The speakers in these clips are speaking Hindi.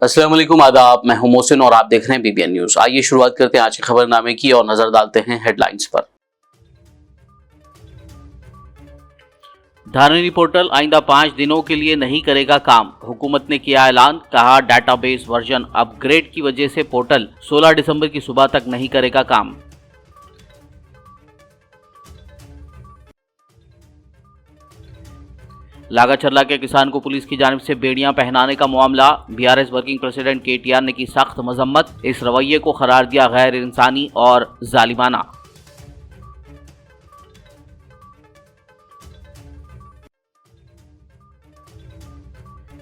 अस्सलाम वालेकुम, आदाब। मैं हूं मोहसिन और आप देख रहे हैं बीबीएन न्यूज। आइए शुरुआत करते हैं आज के खबरनामे की और नजर डालते हैं हेडलाइंस पर। धारनी पोर्टल आइंदा 5 दिनों के लिए नहीं करेगा काम, हुकूमत ने किया ऐलान। कहा डाटाबेस वर्जन अपग्रेड की वजह से पोर्टल 16 दिसंबर की सुबह तक नहीं करेगा काम। लागाचर्ला के किसान को पुलिस की जानिब से बेड़ियां पहनाने का मामला, बीआरएस वर्किंग प्रेसिडेंट केटीआर ने की सख्त मजम्मत। इस रवैये को करार दिया गैर इंसानी और जालिमाना।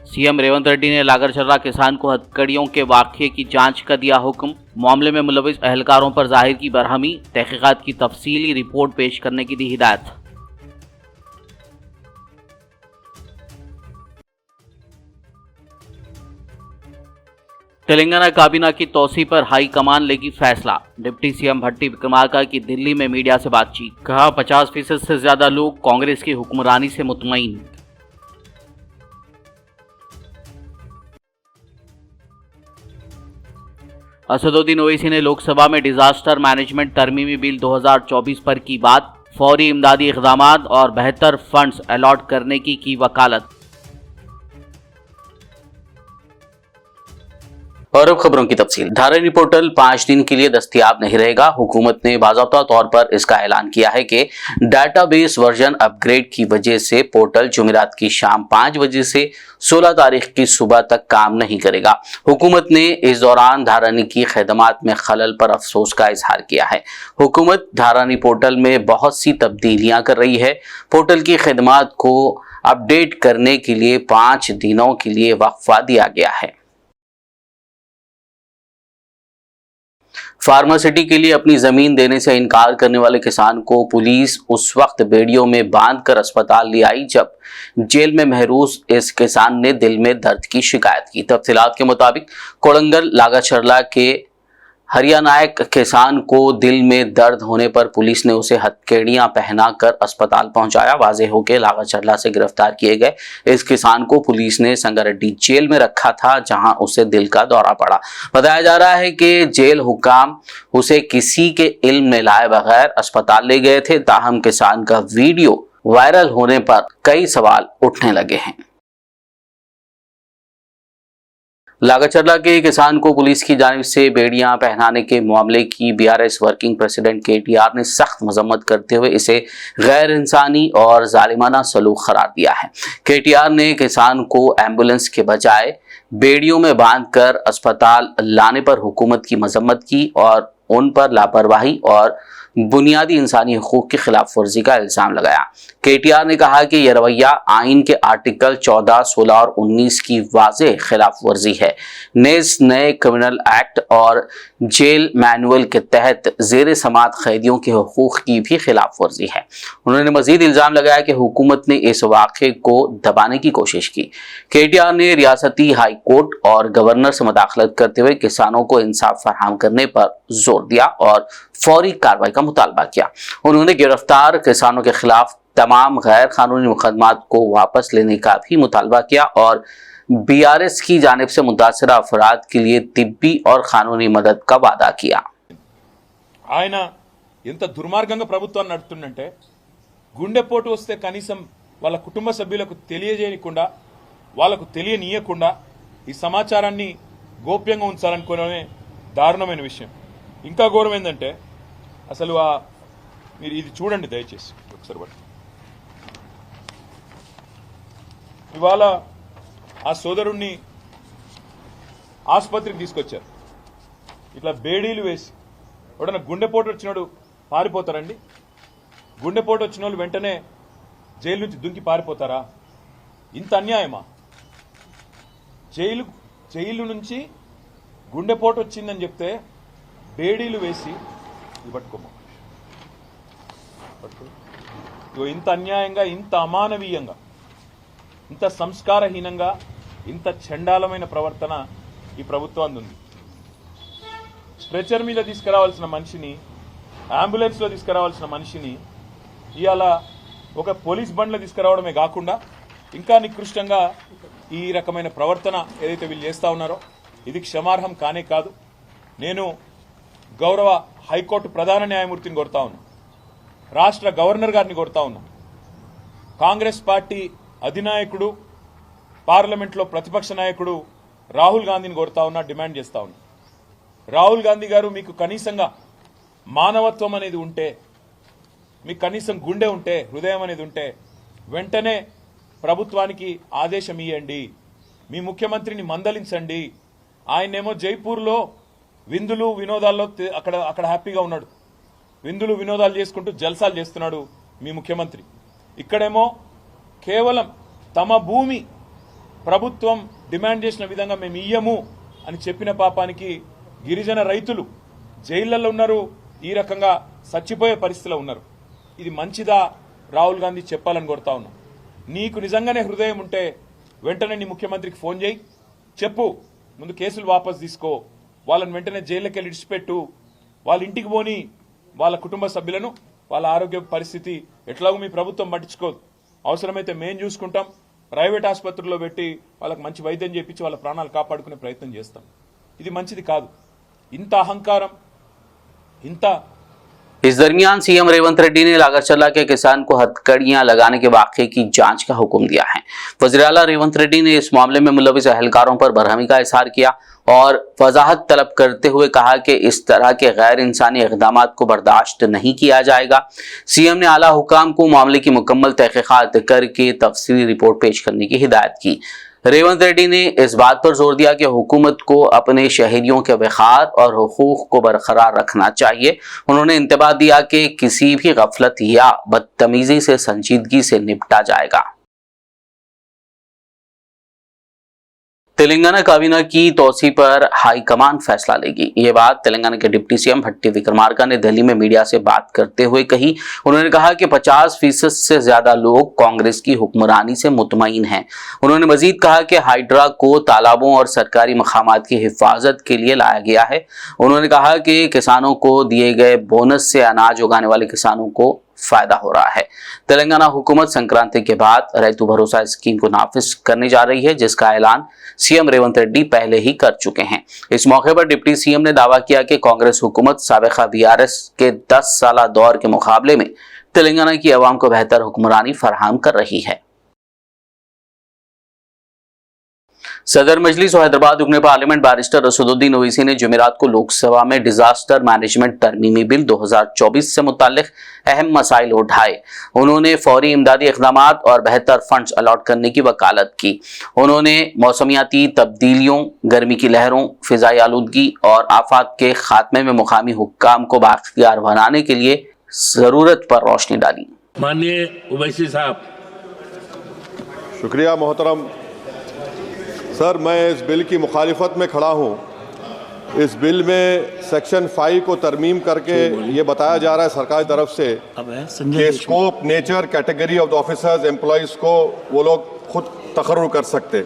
सीएम रेवंत रेड्डी ने लागाचर्ला किसान को हथकड़ियों के वाक़ये की जांच का दिया हुक्म। मामले में मुलविस अहलकारों पर जाहिर की बरहमी, तहकीकात की तफसीली रिपोर्ट पेश करने की दी हिदायत। तेलंगाना काबीना की तौसी पर हाई कमान लेगी फैसला। डिप्टी सीएम भट्टी विक्रमार्का की दिल्ली में मीडिया से बातचीत। कहा 50% से ज्यादा लोग कांग्रेस की हुक्मरानी से मुतमईन। असदुद्दीन ओवैसी ने लोकसभा में डिजास्टर मैनेजमेंट तरमीमी बिल 2024 पर की बात। फौरी इमदादी इक़दामात और बेहतर फंड्स अलॉट करने की वकालत। और अब खबरों की तफसील। धारनी पोर्टल 5 दिन के लिए दस्तयाब नहीं रहेगा। हुकूमत ने बाज़ाब्ता तौर पर इसका ऐलान किया है कि डाटाबेस वर्जन अपग्रेड की वजह से पोर्टल जुमेरात की शाम 5 बजे से 16 तारीख की सुबह तक काम नहीं करेगा। हुकूमत ने इस दौरान धारनी की खदमात में खलल पर अफसोस का इजहार किया है। हुकूमत धारनी पोर्टल में बहुत सी तब्दीलियां कर रही है। पोर्टल की खदमात को अपडेट करने के लिए 5 दिनों के लिए वक्फा दिया गया है। फार्मासिटी के लिए अपनी जमीन देने से इनकार करने वाले किसान को पुलिस उस वक्त बेड़ियों में बांधकर अस्पताल ले आई जब जेल में महरूस इस किसान ने दिल में दर्द की शिकायत की। तफसीलात के मुताबिक कोड़ंगल लागाचर्ला के हरियानायक किसान को दिल में दर्द होने पर पुलिस ने उसे हथकड़ियां पहनाकर अस्पताल पहुंचाया। वाज़ेह हो के लागाचर्ला से गिरफ्तार किए गए इस किसान को पुलिस ने संगारेड्डी जेल में रखा था, जहां उसे दिल का दौरा पड़ा। बताया जा रहा है कि जेल हुकाम उसे किसी के इल्म में लाए बगैर अस्पताल ले गए थे। ताहम किसान का वीडियो वायरल होने पर कई सवाल उठने लगे हैं। लागाचर्ला के किसान को पुलिस की जानिब से बेड़ियां पहनाने के मामले की बीआरएस वर्किंग प्रेसिडेंट केटीआर ने सख्त मजम्मत करते हुए इसे गैर इंसानी और जालिमाना सलूक करार दिया है। केटीआर ने किसान को एम्बुलेंस के बजाय बेड़ियों में बांधकर अस्पताल लाने पर हुकूमत की मजम्मत की और उन पर लापरवाही और बुनियादी इंसानी हकूक की खिलाफ वर्जी का इल्जाम लगाया। केटीआर ने कहा कि यह रवैया आइन के आर्टिकल 14, 16 और 19 की वाज़ेह खिलाफ वर्जी है। नेज़ नए क्रिमिनल एक्ट और जेल मैनुअल के तहत जेर समात कैदियों के हकूक की भी खिलाफ वर्जी है। उन्होंने मजीद इल्जाम लगाया कि हुकूमत ने इस वाक़े को दबाने की कोशिश की। केटीआर ने रियासती हाई कोर्ट और गवर्नर से मुदाखलत करते हुए किसानों को इंसाफ फराहम करने पर जोर दिया और फौरी कार्रवाई का मुतालबा किया। उन्होंने गिरफ्तार किसानों के खिलाफ तमाम गैर कानूनी मुकदमात को वापस लेने का भी मुतालबा किया और बीआरएस की जानिब से मुतासरा अफराद के लिए तिब्बी और कानूनी मदद का वादा किया। ఆయన ఎంత దుర్మార్గంగా ప్రభుత్వాన్ని నడుపుతుందంటే గుండెపోటు వస్తే కనీసం వాళ్ళ కుటుంబ సభ్యులకు తెలియజేయకుండా వాళ్ళకు తెలియనీయకుండా ఈ సమాచారాన్ని గోప్యంగా ఉంచాలనుకోవడమే దారుణమైన విషయం. ఇంకా ఘోరం ఏంటంటే అసలు మీరు ఇది చూడండి దయచేసి ఒకసారి బట్టి. ఇవాళ ఆ సోదరుణ్ణి ఆసుపత్రికి తీసుకొచ్చారు. ఇట్లా బేడీలు వేసి ఎవడన్నా గుండెపోటు వచ్చినోడు పారిపోతారండి? గుండెపోటు వచ్చిన వాళ్ళు వెంటనే జైలు నుంచి దుంకి పారిపోతారా? ఇంత అన్యాయమా? జైలు నుంచి గుండెపోటు వచ్చిందని చెప్తే బేడీలు వేసి పట్టుకోమా, ఇంత అన్యాయంగా, ఇంత అమానవీయంగా, ఇంత సంస్కారహీనంగా, ఇంత చండాలమైన ప్రవర్తన ఈ ప్రభుత్వానికి ఉంది. స్ట్రెచర్ మీద తీసుకురావాల్సిన మనిషిని, అంబులెన్స్లో తీసుకురావాల్సిన మనిషిని ఇవాళ ఒక పోలీస్ బండ్లో తీసుకురావడమే కాకుండా ఇంకా నికృష్టంగా ఈ రకమైన ప్రవర్తన ఏదైతే వీళ్ళు చేస్తూ ఉన్నారో ఇది క్షమార్హం కానే కాదు. నేను గౌరవ హైకోర్టు ప్రధాన న్యాయమూర్తిని కోరుతా ఉన్నా, రాష్ట్ర గవర్నర్ గారిని కోరుతా ఉన్నా, కాంగ్రెస్ పార్టీ అధినాయకుడు పార్లమెంట్లో ప్రతిపక్ష నాయకుడు రాహుల్ గాంధీని కోరుతా ఉన్నా, డిమాండ్ చేస్తా ఉన్నా. రాహుల్ గాంధీ గారు, మీకు కనీసంగా మానవత్వం అనేది ఉంటే, మీకు కనీసం గుండె ఉంటే, హృదయం అనేది ఉంటే, వెంటనే ప్రభుత్వానికి ఆదేశం ఇవ్వండి, మీ ముఖ్యమంత్రిని మందలించండి. ఆయనేమో జైపూర్లో విందులు వినోదాల్లో అక్కడ హ్యాపీగా ఉన్నాడు, విందులు వినోదాలు చేసుకుంటూ జల్సాలు చేస్తున్నాడు మీ ముఖ్యమంత్రి. ఇక్కడేమో కేవలం తమ భూమి ప్రభుత్వం డిమాండ్ చేసిన విధంగా మేము ఇయ్యము అని చెప్పిన పాపానికి గిరిజన రైతులు జైళ్లలో ఉన్నారు, ఈ రకంగా చచ్చిపోయే పరిస్థితిలో ఉన్నారు. ఇది మంచిదా? రాహుల్ గాంధీ చెప్పాలని కోరుతా ఉన్నా. నీకు నిజంగానే హృదయం ఉంటే వెంటనే నీ ముఖ్యమంత్రికి ఫోన్ చేయి, చెప్పు, ముందు కేసులు వాపసు తీసుకో, వాళ్ళని వెంటనే జైల్లోకి వెళ్ళి ఇడిచిపెట్టు, వాళ్ళ ఇంటికి పోని, వాళ్ళ కుటుంబ సభ్యులను, వాళ్ళ ఆరోగ్య పరిస్థితి ఎట్లాగో మీ ప్రభుత్వం పట్టించుకోదు, అవసరమైతే మేం చూసుకుంటాం, ప్రైవేట్ ఆసుపత్రుల్లో పెట్టి వాళ్ళకి మంచి వైద్యం చేయించి వాళ్ళ ప్రాణాలు కాపాడుకునే ప్రయత్నం చేస్తాం. ఇది మంచిది కాదు. ఇంత అహంకారం, ఇంత इस दरमियान सीएम रेवंत रेड्डी ने लागरचला के किसान को हथकड़ियां लगाने के वाकये की जांच का हुक्म दिया है। वज़ीर आला रेवंत रेड्डी ने इस मामले में मुलविस अहलकारों पर बरहमी का इजहार किया और वजाहत तलब करते हुए कहा कि इस तरह के गैर इंसानी इक़दामात को बर्दाश्त नहीं किया जाएगा। सीएम ने आला हुकाम को मामले की मुकम्मल तहकीकात करके तफसीली रिपोर्ट पेश करने की हिदायत की। रेवंत रेड्डी ने इस बात पर जोर दिया कि हुकूमत को अपने शहरियों के वक़ार और हुकूक को बरकरार रखना चाहिए। उन्होंने इंतबाह दिया कि किसी भी गफलत या बदतमीजी से संजीदगी से निपटा जाएगा। तेलंगाना काबीना की तोसी पर हाईकमान फैसला लेगी। ये बात तेलंगाना के डिप्टी सीएम भट्टी विक्रमार्का ने दिल्ली में मीडिया से बात करते हुए कही। उन्होंने कहा कि 50% से ज्यादा लोग कांग्रेस की हुक्मरानी से मुतमईन हैं। उन्होंने मजीद कहा कि हाइड्रा को तालाबों और सरकारी मकामात की हिफाजत के लिए लाया गया है। उन्होंने कहा कि किसानों को दिए गए बोनस से अनाज उगाने वाले किसानों को फायदा हो रहा है। तेलंगाना हुकूमत संक्रांति के बाद रैतु भरोसा स्कीम को नाफिज करने जा रही है, जिसका ऐलान सीएम रेवंत रेड्डी पहले ही कर चुके हैं। इस मौके पर डिप्टी सीएम ने दावा किया कि कांग्रेस हुकूमत साबिका बीआरएस के 10 साला दौर के मुकाबले में तेलंगाना की आवाम को बेहतर हुक्मरानी फराहम कर रही है। सदर मजलिस और हैदराबाद रुकने पार्लियामेंट बैरिस्टर असदुद्दीन ओवैसी ने जुमेरात को लोकसभा में डिजास्टर मैनेजमेंट तरमीमी बिल 2024 से मुताल्लिक अहम मसाइल उठाए। उन्होंने फौरी इमदादी इक़दामात और बेहतर फंड्स अलॉट करने की वकालत की। उन्होंने मौसमियाती तब्दीलियों, गर्मी की लहरों, फिजाई आलूदगी और आफात के खात्मे में मुकामी हुक्काम को बाख्तियार बनाने के लिए जरूरत पर रोशनी डाली। माननीय ओवैसी साहब। शुक्रिया मोहतरम सर, मैं इस बिल की मुखालिफत में खड़ा हूँ। इस बिल में सेक्शन 5 को तरमीम करके ये बताया जा रहा है सरकार की तरफ से कि scope, nature, category of the officers, employees को वो लोग खुद तकर्रुर कर सकते।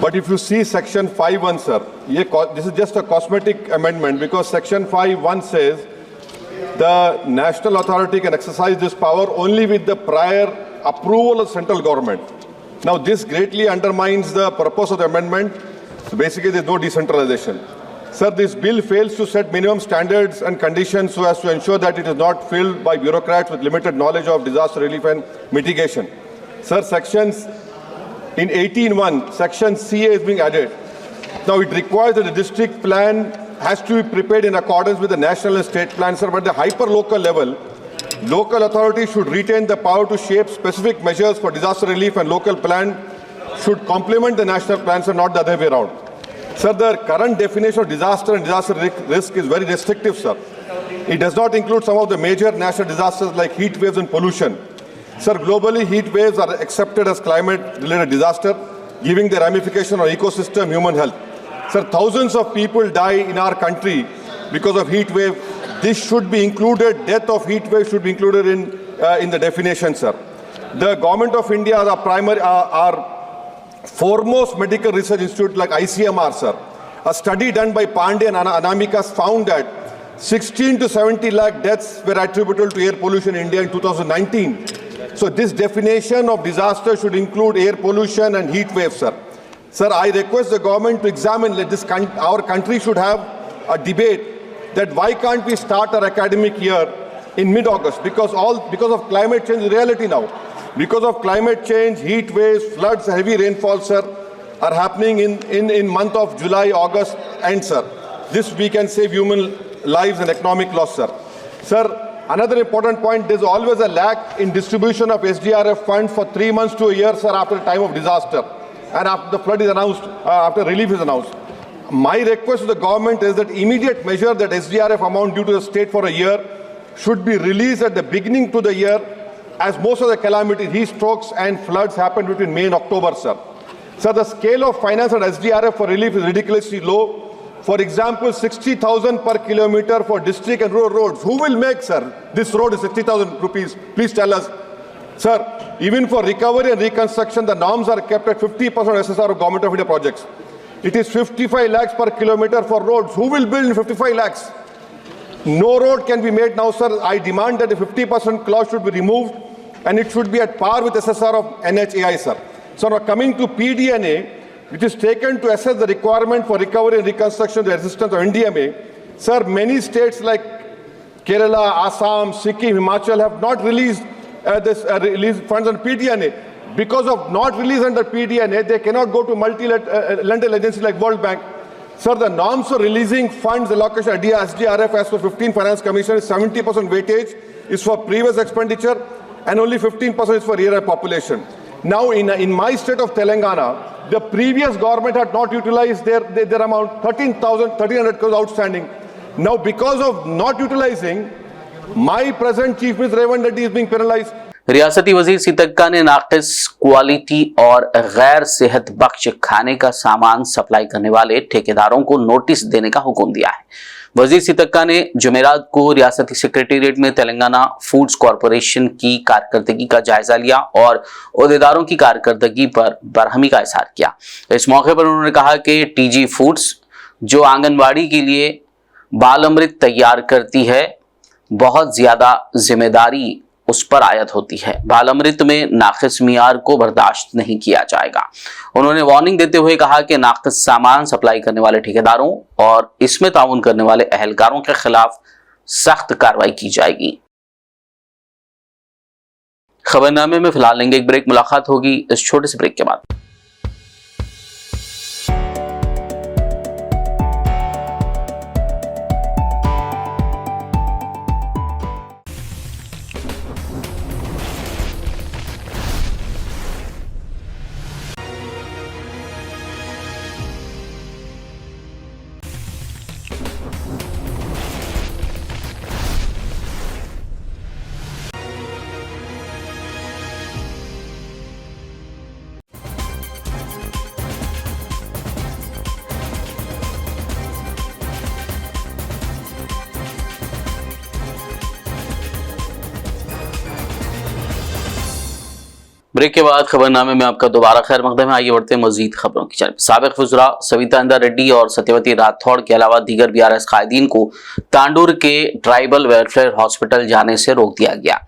But if you see section 5(1) sir, ये this is just a cosmetic amendment because section 5(1) says the national authority can exercise this power only with the prior approval of central government. Now, this greatly undermines the purpose of the amendment. So basically, there is no decentralization. Sir, this bill fails to set minimum standards and conditions so as to ensure that it is not filled by bureaucrats with limited knowledge of disaster relief and mitigation. Sir, sections in 18(1), section CA is being added. Now, it requires that the district plan has to be prepared in accordance with the national and state plan, sir, but at the hyper-local level, local authorities should retain the power to shape specific measures for disaster relief, and local plan should complement the national plans and not the other way around. Sir, the current definition of disaster and disaster risk is very restrictive, sir. It does not include some of the major national disasters like heat waves and pollution. Sir, globally, heat waves are accepted as climate-related disaster, giving the ramification on ecosystem, human health. Sir, thousands of people die in our country because of heat wave. This should be included, death of heat wave should be included in the definition, sir. The government of India, our foremost medical research institute like ICMR, sir, a study done by Pandey and Anamikas found that 16 to 70 lakh deaths were attributable to air pollution in India in 2019. So this definition of disaster should include air pollution and heat waves, sir. Sir, I request the government to examine that our country should have a debate that why can't we start our academic year in mid-August, because of climate change is reality now. Because of climate change, heat waves, floods, heavy rainfall, sir, are happening in month of July, August, and sir, this we can save human lives and economic loss, sir. Sir, another important point, there's always a lack in distribution of SDRF funds for 3 months to a year, sir, after the time of disaster and after the flood is announced, after relief is announced. My request to the government is that immediate measure that SDRF amount due to the state for a year should be released at the beginning to the year, as most of the calamities, heat strokes and floods happened between May and October, sir. Sir, the scale of finance at SDRF for relief is ridiculously low. For example, 60,000 per kilometer for district and rural roads. Who will make, sir? This road is 60,000 rupees. Please tell us. Sir, even for recovery and reconstruction, the norms are kept at 50% SSR of Government of India projects. It is 55 lakhs per kilometer for roads. Who will build in 55 lakhs? No road can be made now, sir. I demand that the 50% clause should be removed and it should be at par with SSR of NHAI, sir. So now coming to PDNA, which is taken to assess the requirement for recovery and reconstruction, the assistance of NDMA, sir, many states like Kerala, Assam, Sikkim, Himachal have not released released funds on PDNA. Because of not release under PDNA, they cannot go to multi-lateral agencies like World Bank. Sir, the norms for releasing funds allocation at SDRF as per 15 Finance Commission is 70% weightage is for previous expenditure and only 15% is for year population. Now, in my state of Telangana, the previous government had not utilized their amount, 1,300 crores outstanding. Now, because of not utilizing, my present Chief Minister Revan Reddy is being penalized. रियासती वजीर सीतक्का ने नाकिस क्वालिटी और गैर सेहत बख्श खाने का सामान सप्लाई करने वाले ठेकेदारों को नोटिस देने का हुक्म दिया है। वजीर सीतक्का ने जुमेरात को रियासती सेक्रेटेरिएट में तेलंगाना फूड्स कॉरपोरेशन की कारकर्दगी का जायजा लिया और ओहदेदारों की कारकर्दगी पर बरहमी का इजहार किया। इस मौके पर उन्होंने कहा कि टीजी फूड्स जो आंगनबाड़ी के लिए बाल अमृत तैयार करती है, बहुत ज्यादा जिम्मेदारी उस पर आयद होती है। बाल अमृत में नाकिस मियार को बर्दाश्त नहीं किया जाएगा। उन्होंने वार्निंग देते हुए कहा कि नाकिस सामान सप्लाई करने वाले ठेकेदारों और इसमें ताउन करने वाले अहलकारों के खिलाफ सख्त कार्रवाई की जाएगी। खबरनामे में फिलहाल लेंगे एक ब्रेक, मुलाकात होगी इस छोटे से ब्रेक के बाद। ब्रेक के बाद खबरनामे में आपका दोबारा खैर मकदम है। आइए बढ़ते हैं मजीद खबरों की जानब। साबिक वज़रा सविता इंदा रेड्डी और सत्यवती राठौड़ के अलावा दीगर बीआरएस कायदीन को तांडूर के ट्राइबल वेलफेयर हॉस्पिटल जाने से रोक दिया गया,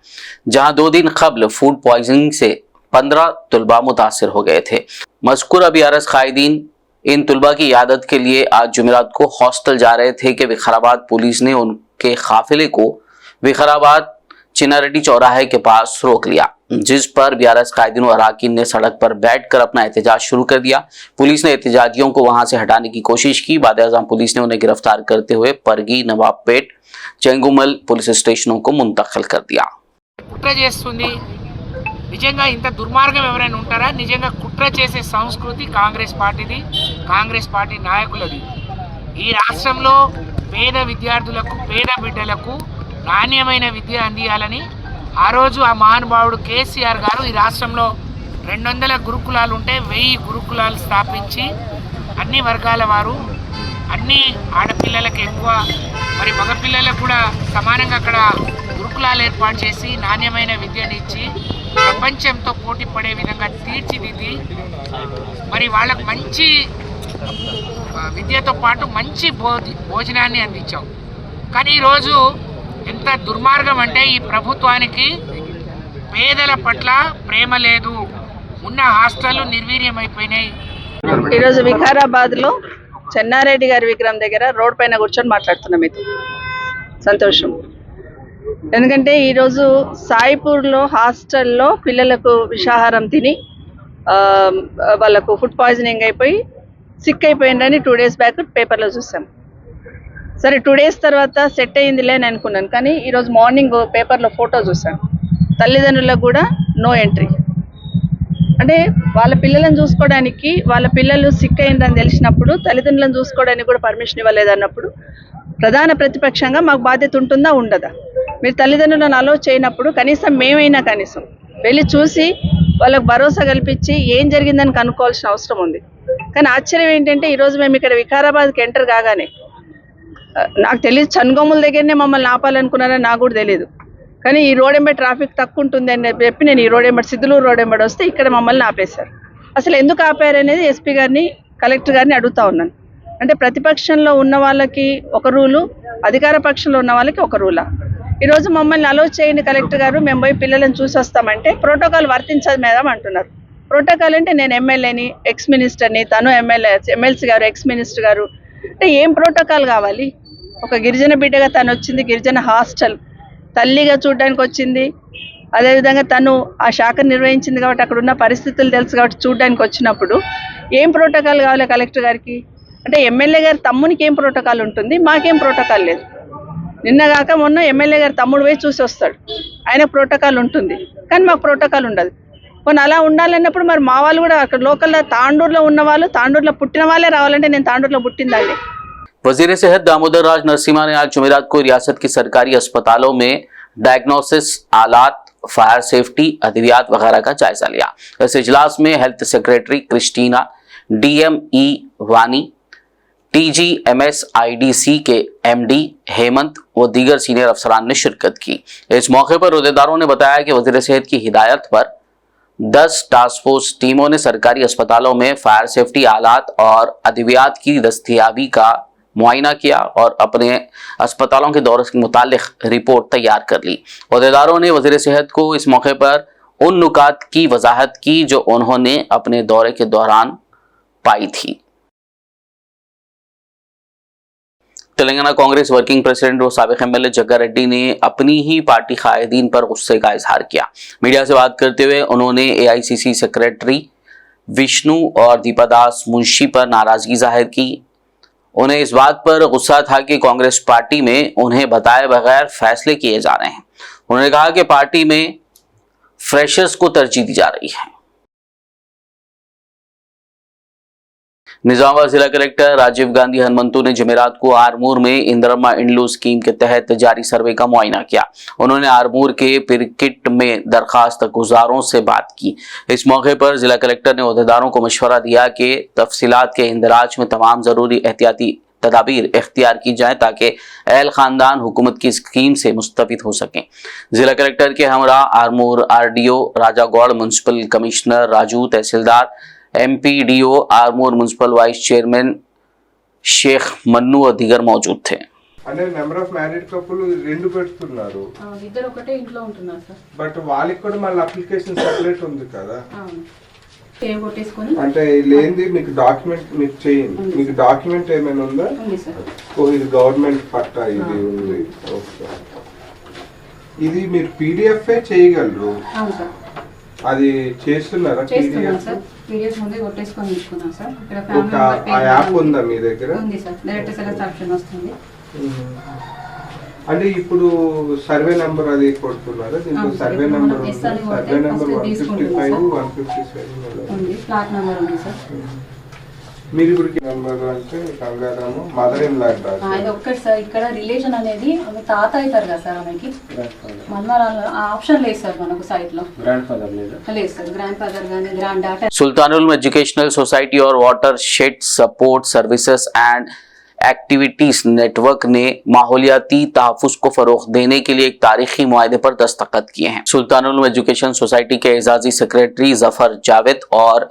जहां 2 दिन कबल फूड पॉइजनिंग से 15 तलबा मुतासर हो गए थे। मज़कूरा बीआरएस कायदीन इन तलबा की इयादत के लिए आज जुमेरात को हॉस्टल जा रहे थे कि विकाराबाद पुलिस ने उनके काफिले को विकाराबाद चिनारेड्डी चौराहे के पास रोक लिया, जिस पर बीआरएस कायदीन और अराकीन ने सड़क पर बैठकर अपना एहतजाज शुरू कर दिया। पुलिस ने एहतजाजियों को वहां से हटाने की कोशिश की। बाद-ए-आज़म पुलिस ने उन्हें गिरफ्तार करते हुए परगी, नवाबपेट, चेंगुमल पुलिस स्टेशनों को मुंतकिल कर दिया। కుట్ర చేస్తుంది నిజంగా ఇంత దుర్మార్గం ఎవరైనా ఉంటారా? నిజంగా కుట్ర చేసే సంస్కృతి కాంగ్రెస్ పార్టీది, కాంగ్రెస్ పార్టీ నాయకులది। ఈ రాష్ట్రంలో పేద విద్యార్థులకు, పేద బిడ్డలకు నాణ్యమైన విద్య అందియాలని ఆ రోజు ఆ మహానుభావుడు కేసీఆర్ గారు ఈ రాష్ట్రంలో 200 గురుకులాలు ఉంటే 1000 గురుకులాలు స్థాపించి అన్ని వర్గాల వారు, అన్ని ఆడపిల్లలకు ఎక్కువ, మరి మగపిల్లలకు కూడా సమానంగా అక్కడ గురుకులాలు ఏర్పాటు చేసి నాణ్యమైన విద్యనిచ్చి ప్రపంచంతో పోటీ పడే విధంగా తీర్చిదిద్ది మరి వాళ్ళకు మంచి విద్యతో పాటు మంచి భోజనాన్ని అందించాం। కానీ ఈరోజు ఎంత దుర్మార్గం అంటే ఈ ప్రభుత్వానికి పేదల పట్ల ప్రేమ లేదు। ఉన్న హాస్టళ్ళు నిర్వీర్యమైపోయినాయి, ఈరోజు వికారాబాద్లో చెన్నారెడ్డి గారి విగ్రహం దగ్గర రోడ్ పైన కూర్చొని మాట్లాడుతున్నాం మీతో. సంతోషం. ఎందుకంటే ఈరోజు సాయిపూర్లో హాస్టల్లో పిల్లలకు విషాహారం తిని వాళ్ళకు ఫుడ్ పాయిజనింగ్ అయిపోయి సిక్ అయిపోయిందని 2 days బ్యాక్ పేపర్లో చూసాం. సరే 2 days తర్వాత సెట్ అయ్యిందిలే అని అనుకున్నాను. కానీ ఈరోజు మార్నింగ్ పేపర్లో ఫోటో చూసాను. తల్లిదండ్రులకు కూడా నో ఎంట్రీ. అంటే వాళ్ళ పిల్లలను చూసుకోవడానికి, వాళ్ళ పిల్లలు సిక్ అయిందని తెలిసినప్పుడు తల్లిదండ్రులను చూసుకోవడానికి కూడా పర్మిషన్ ఇవ్వలేదన్నప్పుడు ప్రధాన ప్రతిపక్షంగా మాకు బాధ్యత ఉంటుందా ఉండదా? మీరు తల్లిదండ్రులను అలో చేయనప్పుడు కనీసం మేమైనా కనీసం వెళ్ళి చూసి వాళ్ళకు భరోసా కల్పించి ఏం జరిగిందని కనుక్కోవాల్సిన అవసరం ఉంది. కానీ ఆశ్చర్యం ఏంటంటే ఈరోజు మేము ఇక్కడ వికారాబాద్కి ఎంటర్ కాగానే, నాకు తెలియదు చన్గోముల దగ్గరనే మమ్మల్ని ఆపాలనుకున్నారని నాకు కూడా తెలియదు. కానీ ఈ రోడ్ ఎంబడి ట్రాఫిక్ తక్కువ ఉంటుంది అని చెప్పి నేను ఈ రోడ్ ఎంబడి సిద్ధులూరు రోడ్ ఎంబడి వస్తే ఇక్కడ మమ్మల్ని ఆపేశారు. అసలు ఎందుకు ఆపారు అనేది ఎస్పీ గారిని, కలెక్టర్ గారిని అడుగుతా ఉన్నాను. అంటే ప్రతిపక్షంలో ఉన్న వాళ్ళకి ఒక రూలు, అధికార పక్షంలో ఉన్న వాళ్ళకి ఒక రూలా? ఈరోజు మమ్మల్ని అలో చేయండి కలెక్టర్ గారు, మేము పోయి పిల్లలను చూసి వస్తామంటే ప్రోటోకాల్ వర్తించదు మేడం అంటున్నారు. ప్రోటోకాల్ అంటే నేను ఎమ్మెల్యేని, ఎక్స్ మినిస్టర్ని, తను ఎమ్మెల్సీ గారు, ఎక్స్ మినిస్టర్ గారు, అంటే ఏం ప్రోటోకాల్ కావాలి? ఒక గిరిజన బిడ్డగా తను వచ్చింది, గిరిజన హాస్టల్ తల్లిగా చూడడానికి వచ్చింది. అదేవిధంగా తను ఆ శాఖను నిర్వహించింది కాబట్టి అక్కడ ఉన్న పరిస్థితులు తెలుసు కాబట్టి చూడడానికి వచ్చినప్పుడు ఏం ప్రోటోకాల్ కావాలి కలెక్టర్ గారికి? అంటే ఎమ్మెల్యే గారి తమ్మునికి ఏం ప్రోటోకాల్ ఉంటుంది, మాకేం ప్రోటోకాల్ లేదు. నిన్నగాక మొన్న ఎమ్మెల్యే గారు తమ్ముడు పోయి చూసి వస్తాడు, ఆయన ప్రోటోకాల్ ఉంటుంది, కానీ మాకు ప్రోటోకాల్ ఉండదు. కొన్ని అలా ఉండాలన్నప్పుడు మరి మా వాళ్ళు కూడా అక్కడ లోకల్లో తాండూరులో ఉన్న వాళ్ళు, తాండూరులో పుట్టిన వాళ్ళే రావాలంటే నేను తాండూరులో పుట్టిందండి. वजीर सेहत दामोदर राज नरसिम्हा ने आज जुमेरात को रियासत की सरकारी अस्पतालों में डायग्नोसिस आलात, फायर सेफ्टी, अद्वियात वगैरह का जायजा लिया। इस इजलास में हेल्थ सेक्रेटरी क्रिस्टीना, DME वानी, TGMSIDC के MD हेमंत व दीगर सीनियर अफसरान ने शिरकत की। इस मौके पर अहदेदारों ने बताया कि वजीर सेहत की हिदायत पर 10 टास्क फोर्स टीमों ने सरकारी अस्पतालों में फायर सेफ्टी आलात और अद्वियात की दस्तयाबी का मुआयना किया और अपने अस्पतालों के दौरे से मुतालिक रिपोर्ट तैयार कर ली। अहदेदारों ने वज़ीर सेहत को इस मौके पर उन नुकात की वजाहत की जो उन्होंने अपने दौरे के दौरान पाई थी। तेलंगाना कांग्रेस वर्किंग प्रेसिडेंट और साबिक एमएलए जग्गा रेड्डी ने अपनी ही पार्टी कायदीन पर गुस्से का इजहार किया। मीडिया से बात करते हुए उन्होंने AICC सेक्रेटरी विष्णु और दीपादास मुंशी पर नाराजगी जाहिर की। उन्हें इस बात पर गुस्सा था कि कांग्रेस पार्टी में उन्हें बताए बगैर फैसले किए जा रहे हैं। उन्होंने कहा कि पार्टी में फ्रेशर्स को तरजीह दी जा रही है। निजामाबाद जिला कलेक्टर राजीव गांधी हनुमंतु ने जमेरात को आरमूर में इंदिरम्मा इंडलू स्कीम के तहत जारी सर्वे का मुआयना किया। उन्होंने आरमूर के पिरकिट में दरखास्त गुजारों से बात की। इस मौके पर जिला कलेक्टर ने अहदेदारों को मशवरा दिया कि तफसीलात के इंदराज में तमाम जरूरी एहतियाती तदाबीर इख्तियार की जाए ताकि अहल खानदान हुकूमत की स्कीम से मुस्तफिद हो सकें। जिला कलेक्टर के हमरा Armoor RDO Rajagoud, municipal commissioner Raju, tehsildar MPDO Armoor, municipal vice chairman Sheikh Mannu और दीगर मौजूद थे। అంటే నెంబర్ ఆఫ్ మ్యారీడ్ కపుల్ 2 పెడుతున్నారు, ఇద్దరు ఒకటే ఇంట్లో ఉంటున్నారు సార్. బట్ వాళ్ళకి కూడా మళ్ళీ అప్లికేషన్ సెపరేట్ ఉంది కదా. సేవ్ కొట్టేసుకొని అంటే లేనిది మీకు డాక్యుమెంట్ మీకు చేయండి. మీకు డాక్యుమెంట్ ఏమైనా ఉందా? ఉంది సార్. ఓ ఇది గవర్నమెంట్ పట్టా ఇది ఉంది. ఓకే, ఇది మీరు PDF చేయగలరు. అవును సార్. అది చేస్తున్నారా? చేస్తున్నాం సార్. పీడిఎఫ్ ముందే కొట్టేసుకొని తీసుకున్నాం సార్. ఇక్కడ ఒక ఆ యాప్ ఉందా మీ దగ్గర? ఉంది సార్. డైరెక్ట్ సెలెక్ట్ ఆప్షన్ వస్తుంది. అంటే ఇప్పుడు సర్వే నంబర్ అది కొడుతున్నారా? దీంట్లో సర్వే నంబర్ ఉంది. సర్వే నంబర్ 155 157 ఉంది. ఫ్లాట్ నంబర్ ఉంది సార్. మీరు ఇప్పుడు నంబర్ అంటే గంగారాము మదర్ ఇన్ లా ఇది ఒక్కటి సార్. ఇక్కడ రిలేషన్ అనేది ఆమె తాత అవుతారు కదా సార్, ఆమెకి మనమరాలు ఆ ఆప్షన్ లేదు సార్ మనకు సైట్ లో. గ్రాండ్ ఫాదర్ లేదు సార్. గ్రాండ్ ఫాదర్ గానీ గ్రాండ్ డాటర్। सुल्तानुल में एजुकेशनल सोसाइटी और water shade support services and activities network ने माहौलियाती तहफ़्फ़ुज़ को फरोग़ देने के लिए एक तारीखी मुआहदे पर दस्तखत किए हैं। सुल्तानुल में एजुकेशन सोसाइटी के एजाजी सेक्रेटरी जफर जावेद और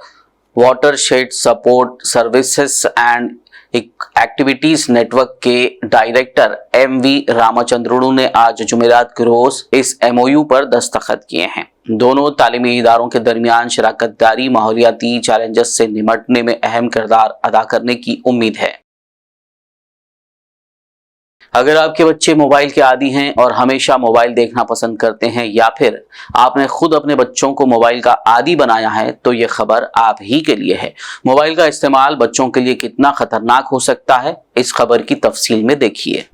water shade support services and एक एक्टिविटीज नेटवर्क के डायरेक्टर MV रामचंद्रुडू ने आज जुमेरात के रोज इस MOU पर दस्तखत किए हैं। दोनों तालीमी इदारों के दरमियान शराकतदारी माहौलियाती चैलेंजेस से निपटने में अहम किरदार अदा करने की उम्मीद है। अगर आपके बच्चे मोबाइल के आदी हैं और हमेशा मोबाइल देखना पसंद करते हैं या फिर आपने खुद अपने बच्चों को मोबाइल का आदी बनाया है तो ये खबर आप ही के लिए है। मोबाइल का इस्तेमाल बच्चों के लिए कितना खतरनाक हो सकता है, इस खबर की तफसील में देखिए।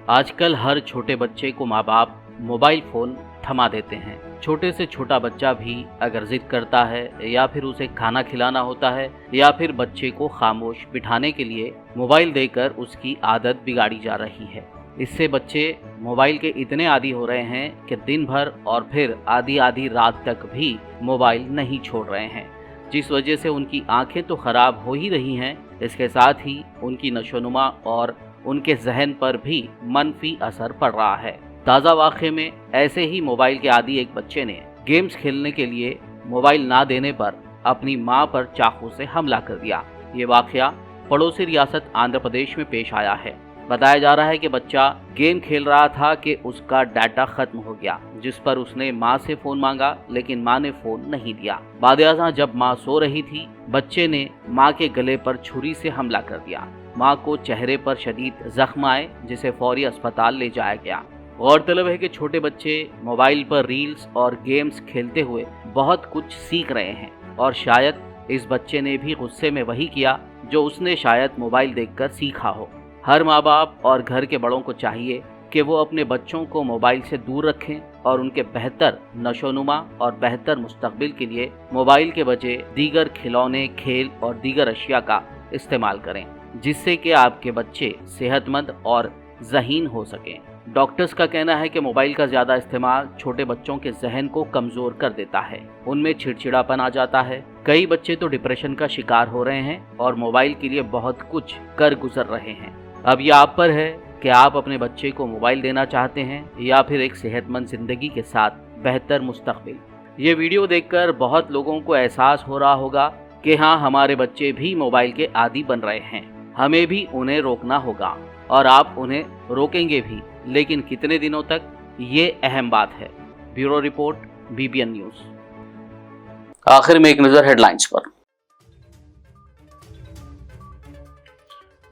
आजकल हर छोटे बच्चे को माँ बाप मोबाइल फोन थमा देते हैं। छोटे से छोटा बच्चा भी अगर जिद करता है या फिर उसे खाना खिलाना होता है या फिर बच्चे को खामोश बिठाने के लिए मोबाइल देकर उसकी आदत बिगाड़ी जा रही है। इससे बच्चे मोबाइल के इतने आदी हो रहे हैं कि दिन भर और फिर आधी आधी रात तक भी मोबाइल नहीं छोड़ रहे हैं, जिस वजह से उनकी आंखें तो खराब हो ही रही हैं, इसके साथ ही उनकी नशोनुमा और उनके जहन पर भी मनफी असर पड़ रहा है। ताज़ा वाक़े में ऐसे ही मोबाइल के आदी एक बच्चे ने गेम्स खेलने के लिए मोबाइल ना देने पर अपनी मां पर चाकू से हमला कर दिया। ये वाक़या पड़ोसी रियासत आंध्र प्रदेश में पेश आया है। बताया जा रहा है कि बच्चा गेम खेल रहा था कि उसका डाटा खत्म हो गया, जिस पर उसने मां से फ़ोन मांगा, लेकिन मां ने फ़ोन नहीं दिया। बाद जब मां सो रही थी, बच्चे ने मां के गले पर छुरी से हमला कर दिया। मां को चेहरे पर शदीद जख्म आए, जिसे फौरी अस्पताल ले जाया गया। गौरतलब है कि छोटे बच्चे मोबाइल पर रील्स और गेम्स खेलते हुए बहुत कुछ सीख रहे हैं और शायद इस बच्चे ने भी गुस्से में वही किया जो उसने शायद मोबाइल देखकर सीखा हो। हर माँ बाप और घर के बड़ों को चाहिए कि वो अपने बच्चों को मोबाइल से दूर रखें और उनके बेहतर नशोनुमा और बेहतर मुस्तकबिल के लिए मोबाइल के बजाय दीगर खिलौने, खेल और दीगर अशिया का इस्तेमाल करें, जिससे कि आपके बच्चे सेहतमंद और ज़हीन हो सकें। डॉक्टर्स का कहना है कि मोबाइल का ज़्यादा इस्तेमाल छोटे बच्चों के जहन को कमज़ोर कर देता है, उनमें चिड़चिड़ापन आ जाता है। कई बच्चे तो डिप्रेशन का शिकार हो रहे हैं और मोबाइल के लिए बहुत कुछ कर गुजर रहे हैं। अब यह आप पर है कि आप अपने बच्चे को मोबाइल देना चाहते हैं या फिर एक सेहतमंद ज़िंदगी के साथ बेहतर मुस्तकबिल। ये वीडियो देखकर बहुत लोगों को एहसास हो रहा होगा कि हाँ, हमारे बच्चे भी मोबाइल के आदी बन रहे हैं, हमें भी उन्हें रोकना होगा और आप उन्हें रोकेंगे भी, लेकिन कितने दिनों तक, ये अहम बात है। Bureau report, BBN news. आखिर में एक नजर हेडलाइंस पर।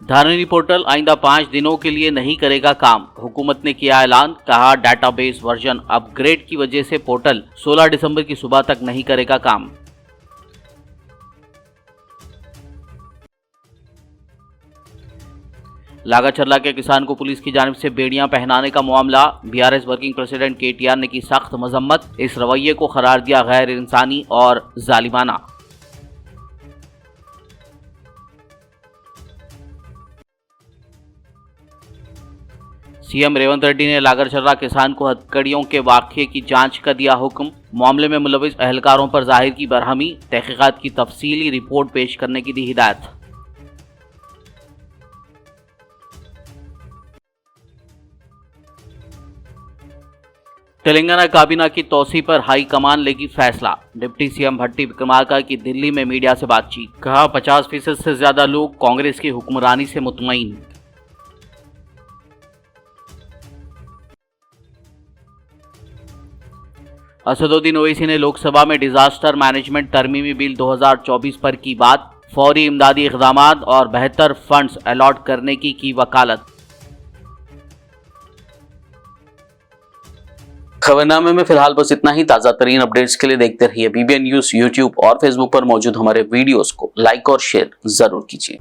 धारणी पोर्टल आइंदा 5 दिनों के लिए नहीं करेगा काम, हुकूमत ने किया ऐलान। कहा डाटाबेस वर्जन अपग्रेड की वजह से पोर्टल 16 दिसंबर की सुबह तक नहीं करेगा काम। लागाचर्ला के किसान को पुलिस की जानिब से बेड़ियां पहनाने का मामला, BRS वर्किंग प्रेसिडेंट KTR ने की सख्त मजम्मत, इस रवैये को करार दिया गैर इंसानी और जालिमाना। CM रेवंत रेड्डी ने लागाचर्ला किसान को हथकड़ियों के वाक़ये की जांच का दिया हुक्म, मामले में मुलविस अहलकारों पर जाहिर की बरहमी, तहकीकात की तफसीली रिपोर्ट पेश करने की दी हिदायत। तेलंगाना काबीना की तौसी पर हाई कमान लेगी फैसला, डिप्टी CM भट्टी विक्रमार्का की दिल्ली में मीडिया से बातचीत। कहा 50% से ज्यादा लोग कांग्रेस की हुक्मरानी से मुतमईन। असदुद्दीन ओवैसी ने लोकसभा में डिजास्टर मैनेजमेंट तरमीमी बिल 2024 पर की बात, फौरी इमदादी इक़दामात और बेहतर फंड्स अलॉट करने की वकालत। खबरनामे में फिलहाल बस इतना ही। ताज़ा तरीन अपडेट्स के लिए देखते रहिए BBN न्यूज़। यूट्यूब और फेसबुक पर मौजूद हमारे वीडियोस को लाइक और शेयर जरूर कीजिए।